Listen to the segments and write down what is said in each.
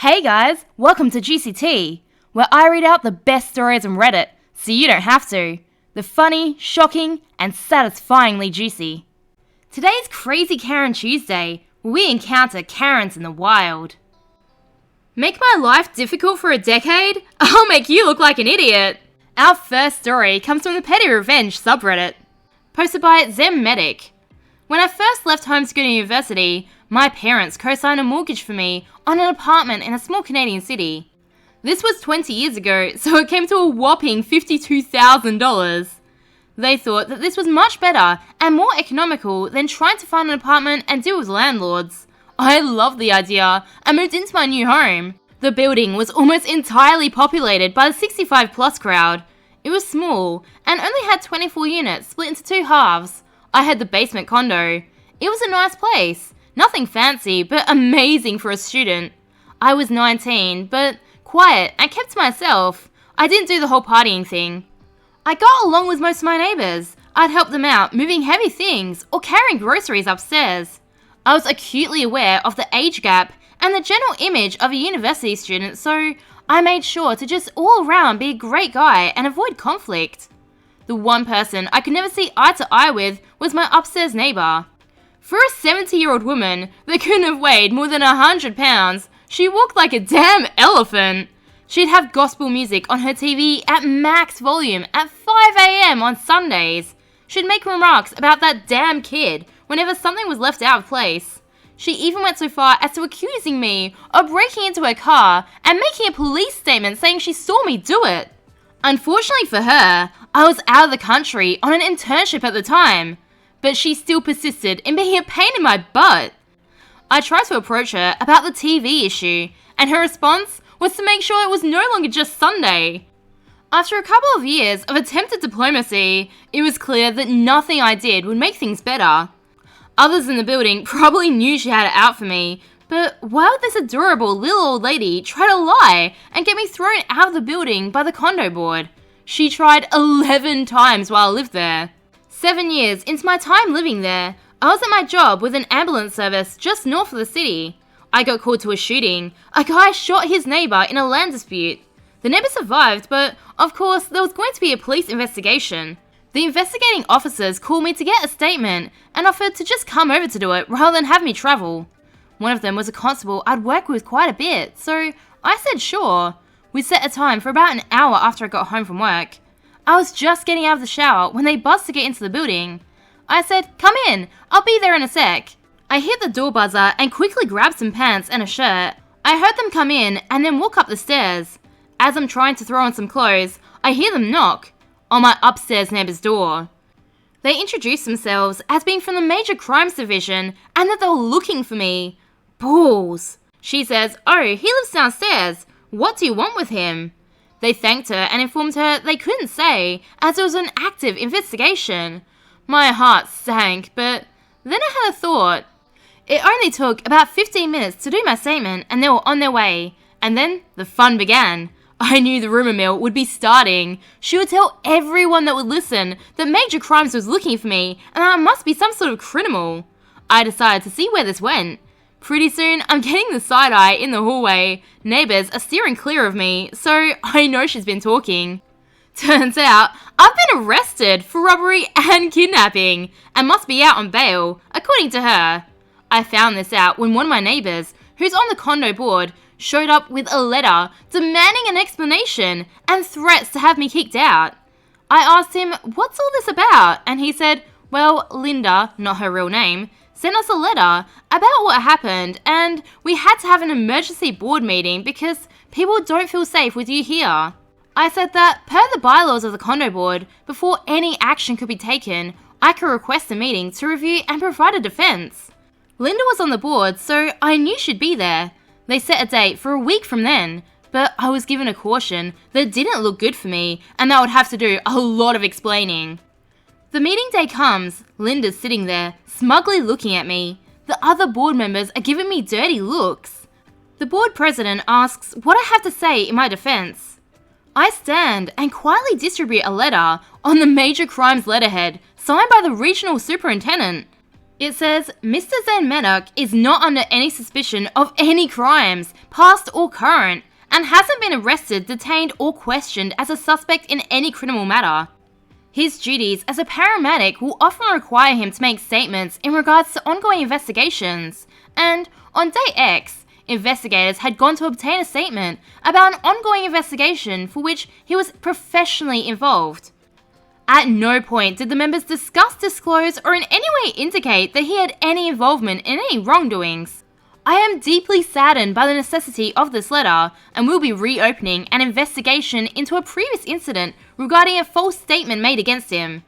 Hey guys, welcome to Juicy Tea, where I read out the best stories on Reddit, so you don't have to. The funny, shocking, and satisfyingly juicy. Today's Crazy Karen Tuesday, where we encounter Karens in the wild. Make my life difficult for a decade? I'll make you look like an idiot! Our first story comes from the pettyrevenge subreddit, posted by ZemMedic. When I first left home to go to university, my parents co-signed a mortgage for me on an apartment in a small Canadian city. This was 20 years ago, so it came to a whopping $52,000. They thought that this was much better and more economical than trying to find an apartment and deal with landlords. I loved the idea and moved into my new home. The building was almost entirely populated by the 65 plus crowd. It was small and only had 24 units split into two halves. I had the basement condo. It was a nice place. Nothing fancy, but amazing for a student. I was 19, but quiet and kept to myself. I didn't do the whole partying thing. I got along with most of my neighbours. I'd help them out moving heavy things or carrying groceries upstairs. I was acutely aware of the age gap and the general image of a university student, so I made sure to just all around be a great guy and avoid conflict. The one person I could never see eye to eye with was my upstairs neighbour. For a 70-year-old woman that couldn't have weighed more than 100 pounds, she walked like a damn elephant. She'd have gospel music on her TV at max volume at 5 a.m. on Sundays. She'd make remarks about that damn kid whenever something was left out of place. She even went so far as to accusing me of breaking into her car and making a police statement saying she saw me do it. Unfortunately for her, I was out of the country on an internship at the time, but she still persisted in being a pain in my butt. I tried to approach her about the TV issue, and her response was to make sure it was no longer just Sunday. After a couple of years of attempted diplomacy, it was clear that nothing I did would make things better. Others in the building probably knew she had it out for me, but why would this adorable little old lady try to lie and get me thrown out of the building by the condo board? She tried 11 times while I lived there. 7 years into my time living there, I was at my job with an ambulance service just north of the city. I got called to a shooting. A guy shot his neighbour in a land dispute. The neighbour survived, but of course there was going to be a police investigation. The investigating officers called me to get a statement and offered to just come over to do it rather than have me travel. One of them was a constable I'd worked with quite a bit, so I said sure. We set a time for about an hour after I got home from work. I was just getting out of the shower when they buzzed to get into the building. I said, "Come in, I'll be there in a sec." I hit the door buzzer and quickly grabbed some pants and a shirt. I heard them come in and then walk up the stairs. As I'm trying to throw on some clothes, I hear them knock on my upstairs neighbour's door. They introduced themselves as being from the Major Crimes Division and that they were looking for me. Balls. She says, "Oh, he lives downstairs. What do you want with him?" They thanked her and informed her they couldn't say, as it was an active investigation. My heart sank, but then I had a thought. It only took about 15 minutes to do my statement and they were on their way. And then the fun began. I knew the rumour mill would be starting. She would tell everyone that would listen that Major Crimes was looking for me and that I must be some sort of criminal. I decided to see where this went. Pretty soon, I'm getting the side-eye in the hallway. Neighbours are steering clear of me, so I know she's been talking. Turns out, I've been arrested for robbery and kidnapping, and must be out on bail, according to her. I found this out when one of my neighbours, who's on the condo board, showed up with a letter demanding an explanation and threats to have me kicked out. I asked him, "What's all this about?" And he said, "Well, Linda," not her real name, "sent us a letter about what happened and we had to have an emergency board meeting because people don't feel safe with you here." I said that per the bylaws of the condo board, before any action could be taken, I could request a meeting to review and provide a defense. Linda was on the board, so I knew she'd be there. They set a date for a week from then, but I was given a caution that didn't look good for me and that I would have to do a lot of explaining. The meeting day comes. Linda's sitting there, smugly looking at me. The other board members are giving me dirty looks. The board president asks what I have to say in my defense. I stand and quietly distribute a letter on the Major Crimes letterhead signed by the regional superintendent. It says, Mr. Zen Medoc is not under any suspicion of any crimes, past or current, and hasn't been arrested, detained, or questioned as a suspect in any criminal matter. His duties as a paramedic will often require him to make statements in regards to ongoing investigations, and on day X, investigators had gone to obtain a statement about an ongoing investigation for which he was professionally involved. At no point did the members discuss, disclose, or in any way indicate that he had any involvement in any wrongdoings. I am deeply saddened by the necessity of this letter and will be reopening an investigation into a previous incident regarding a false statement made against him.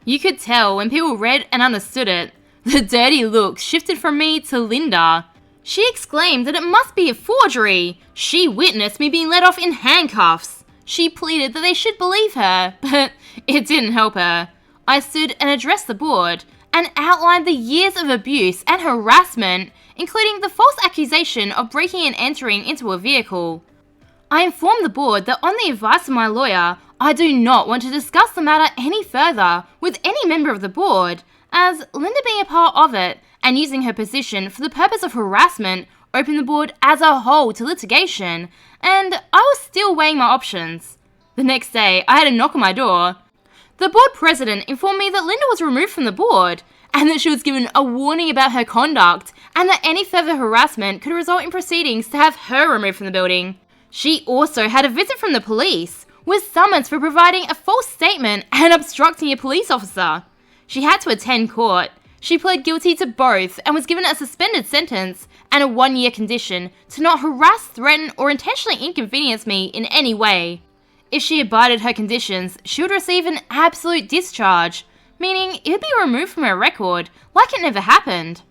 You could tell when people read and understood it. The dirty look shifted from me to Linda. She exclaimed that it must be a forgery. She witnessed me being let off in handcuffs. She pleaded that they should believe her, but it didn't help her. I stood and addressed the board and outlined the years of abuse and harassment, including the false accusation of breaking and entering into a vehicle. I informed the board that on the advice of my lawyer, I do not want to discuss the matter any further with any member of the board, as Linda being a part of it and using her position for the purpose of harassment opened the board as a whole to litigation, and I was still weighing my options. The next day, I had a knock on my door. The board president informed me that Linda was removed from the board, and that she was given a warning about her conduct, and that any further harassment could result in proceedings to have her removed from the building. She also had a visit from the police, with summons for providing a false statement and obstructing a police officer. She had to attend court. She pled guilty to both and was given a suspended sentence and a 1-year condition to not harass, threaten, or intentionally inconvenience me in any way. If she abided her conditions, she would receive an absolute discharge, meaning it would be removed from her record, like it never happened.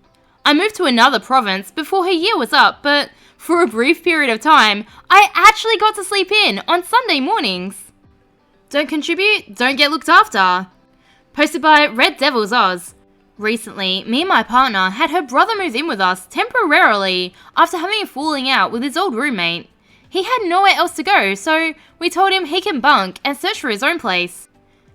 I moved to another province before her year was up, but for a brief period of time, I actually got to sleep in on Sunday mornings. Don't contribute, don't get looked after. Posted by Red Devils Oz. Recently, me and my partner had her brother move in with us temporarily after having a falling out with his old roommate. He had nowhere else to go, so we told him he can bunk and search for his own place.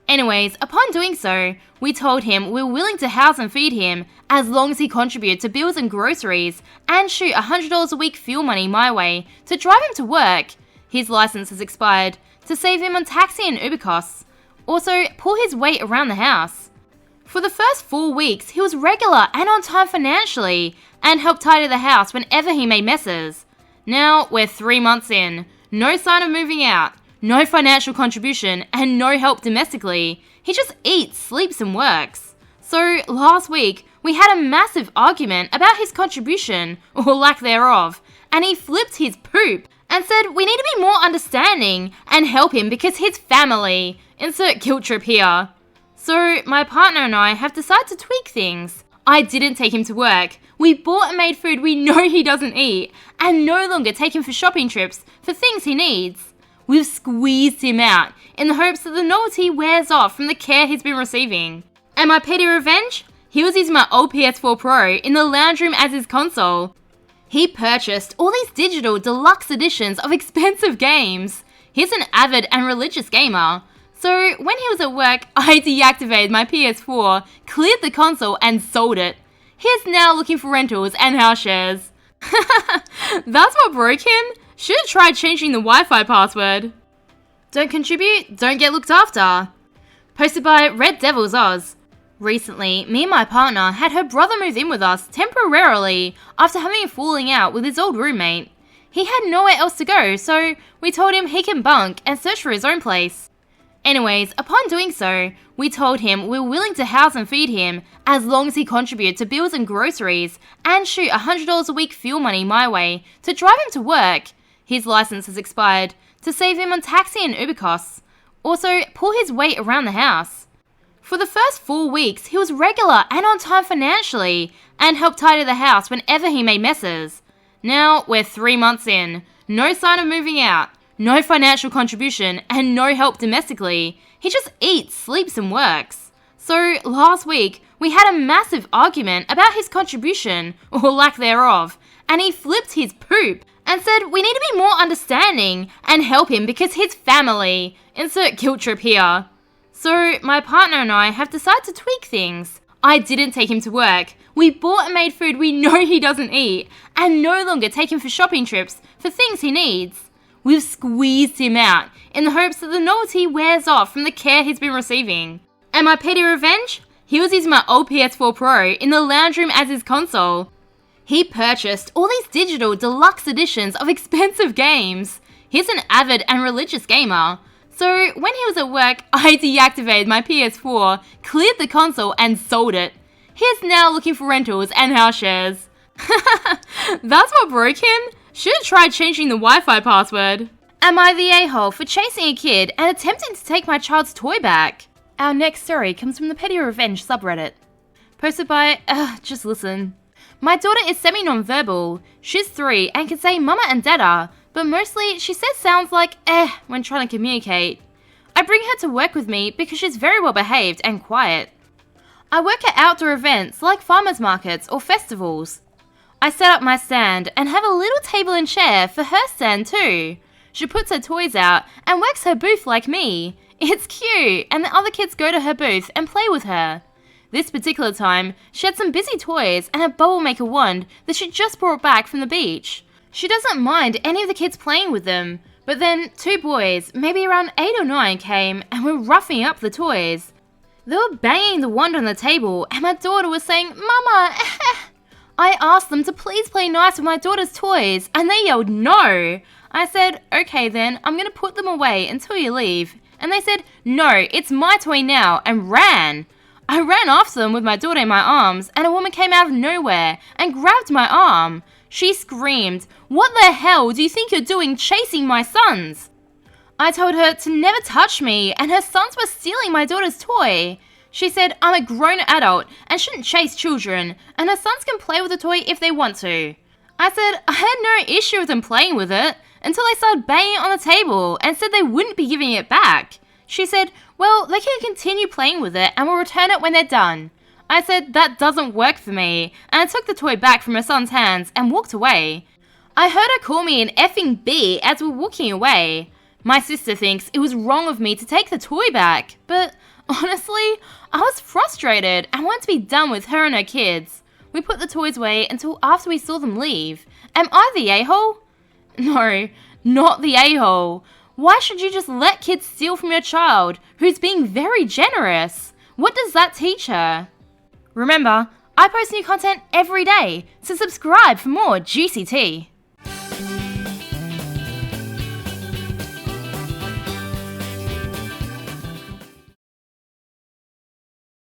Anyways, upon doing so, we told him we were willing to house and feed him as long as he contributed to bills and groceries and shoot $100 a week fuel money my way to drive him to work. His license has expired, to save him on taxi and Uber costs. Also, pull his weight around the house. For the first 4 weeks, he was regular and on time financially and helped tidy the house whenever he made messes. Now, we're 3 months in, no sign of moving out, no financial contribution, and no help domestically. He just eats, sleeps, and works. So, last week, we had a massive argument about his contribution, or lack thereof, and he flipped his poop and said we need to be more understanding and help him because his family. Insert guilt trip here. So, my partner and I have decided to tweak things. I didn't take him to work. We bought and made food we know he doesn't eat, and no longer take him for shopping trips for things he needs. We've squeezed him out in the hopes that the novelty wears off from the care he's been receiving. And my petty revenge? He was using my old PS4 Pro in the lounge room as his console. He purchased all these digital deluxe editions of expensive games. He's an avid and religious gamer. So when he was at work, I deactivated my PS4, cleared the console, and sold it. He's now looking for rentals and house shares. That's what broke him? Should have tried changing the Wi-Fi password. Don't contribute, don't get looked after. Posted by Red Devils Oz. Recently, me and my partner had her brother move in with us temporarily after having a falling out with his old roommate. He had nowhere else to go, so we told him he can bunk and search for his own place. Anyways, upon doing so, we told him we were willing to house and feed him as long as he contributed to bills and groceries and shoot $100 a week fuel money my way to drive him to work. His license has expired, to save him on taxi and Uber costs. Also, pull his weight around the house. For the first 4 weeks, he was regular and on time financially and helped tidy the house whenever he made messes. Now, we're 3 months in, no sign of moving out. No financial contribution, and no help domestically. He just eats, sleeps, and works. So, last week, we had a massive argument about his contribution, or lack thereof, and he flipped his poop and said we need to be more understanding and help him because his family. Insert guilt trip here. So, my partner and I have decided to tweak things. I didn't take him to work. We bought and made food we know he doesn't eat, and no longer take him for shopping trips for things he needs. We've squeezed him out in the hopes that the novelty wears off from the care he's been receiving. And my petty revenge? He was using my old PS4 Pro in the lounge room as his console. He purchased all these digital deluxe editions of expensive games. He's an avid and religious gamer. So when he was at work, I deactivated my PS4, cleared the console and sold it. He's now looking for rentals and house shares. That's what broke him? Should have tried changing the Wi-Fi password. Am I the a-hole for chasing a kid and attempting to take my child's toy back? Our next story comes from the Petty Revenge subreddit. Posted by, just listen. My daughter is semi-non-verbal. She's 3 and can say mama and dada, but mostly she says sounds like when trying to communicate. I bring her to work with me because she's very well behaved and quiet. I work at outdoor events like farmers markets or festivals. I set up my stand and have a little table and chair for her stand too. She puts her toys out and works her booth like me. It's cute, and the other kids go to her booth and play with her. This particular time, she had some busy toys and a bubble maker wand that she just brought back from the beach. She doesn't mind any of the kids playing with them, but then 2 boys, maybe around 8 or 9, came and were roughing up the toys. They were banging the wand on the table and my daughter was saying, "Mama!" I asked them to please play nice with my daughter's toys and they yelled no. I said, "Okay then, I'm gonna put them away until you leave." And they said, "No, it's my toy now," and ran. I ran after them with my daughter in my arms and a woman came out of nowhere and grabbed my arm. She screamed, "What the hell do you think you're doing chasing my sons?" I told her to never touch me and her sons were stealing my daughter's toy. She said I'm a grown adult and shouldn't chase children and her sons can play with the toy if they want to. I said I had no issue with them playing with it until they started banging it on the table and said they wouldn't be giving it back. She said, "Well, they can continue playing with it and will return it when they're done." I said that doesn't work for me and I took the toy back from her son's hands and walked away. I heard her call me an effing B as we were walking away. My sister thinks it was wrong of me to take the toy back, but honestly, I was frustrated and wanted to be done with her and her kids. We put the toys away until after we saw them leave. Am I the a-hole? No, not the a-hole. Why should you just let kids steal from your child, who's being very generous? What does that teach her? Remember, I post new content every day, so subscribe for more juicy tea.